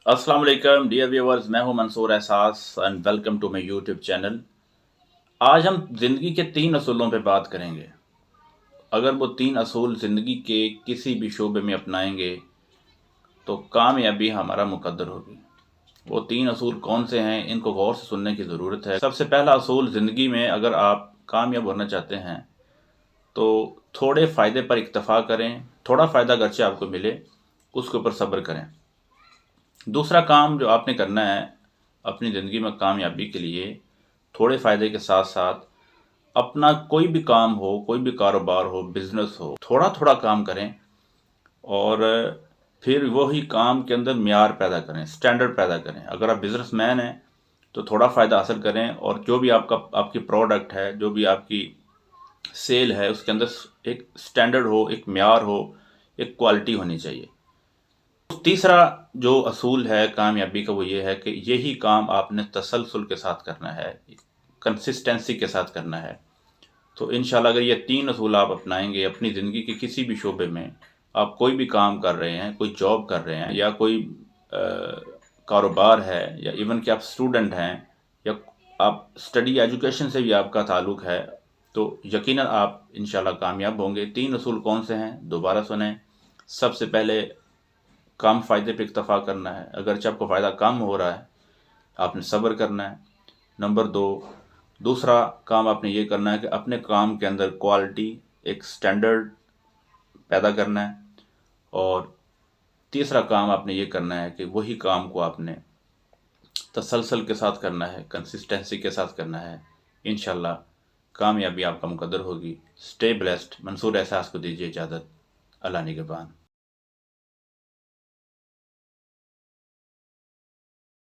अस्सलाम वालेकुम dear viewers, मैं हूं Mansoor Ehsaas and welcome to my YouTube channel. आज हम ज़िंदगी के 3 असूलों पे बात करेंगे। अगर वो 3 असूल ज़िंदगी के किसी भी शोबे में अपनाएंगे तो कामयाबी हमारा मुकद्दर होगी। वो 3 असूल कौन से हैं, इनको गौर से सुनने की ज़रूरत है। सबसे पहला असूल, ज़िंदगी में अगर आप कामयाब होना चाहते हैं तो थोड़े फ़ायदे पर इक्तफ़ा करें। थोड़ा फ़ायदा अगरचे आपको मिले, उसके ऊपर सब्र करें। दूसरा काम जो आपने करना है अपनी ज़िंदगी में कामयाबी के लिए, थोड़े फ़ायदे के साथ साथ अपना कोई भी काम हो, कोई भी कारोबार हो, बिज़नेस हो, थोड़ा थोड़ा काम करें और फिर वही काम के अंदर मियार पैदा करें, स्टैंडर्ड पैदा करें। अगर आप बिज़नेसमैन हैं तो थोड़ा फ़ायदा हासिल करें और जो भी आपकी प्रोडक्ट है, जो भी आपकी सेल है, उसके अंदर एक स्टैंडर्ड हो, एक मियार हो, एक क्वालिटी होनी चाहिए। तीसरा जो असूल है कामयाबी का, वो ये है कि यही काम आपने तसलसल के साथ करना है, कंसिस्टेंसी के साथ करना है। तो इंशाल्लाह अगर ये 3 असूल आप अपनाएंगे अपनी ज़िंदगी के किसी भी शोबे में, आप कोई भी काम कर रहे हैं, कोई जॉब कर रहे हैं या कोई कारोबार है, या इवन कि आप स्टूडेंट हैं या आप स्टडी एजुकेशन से भी आपका ताल्लुक़ है, तो यकीनन आप इंशाल्लाह कामयाब होंगे। 3 असूल कौन से हैं, दोबारा सुनें। सबसे पहले, कम फ़ायदे पे इक्तफ़ा करना है। अगरचे आपको फ़ायदा कम हो रहा है, आपने सब्र करना है। नंबर 2, दूसरा काम आपने ये करना है कि अपने काम के अंदर क्वालिटी, एक स्टैंडर्ड पैदा करना है। और तीसरा काम आपने ये करना है कि वही काम को आपने तसलसल के साथ करना है, कंसिस्टेंसी के साथ करना है। इंशाल्लाह कामयाबी आपका मुकद्दर होगी। Stay blessed. मंसूर एहसास को दीजिए इजाज़त। अल्लाह निगहबान।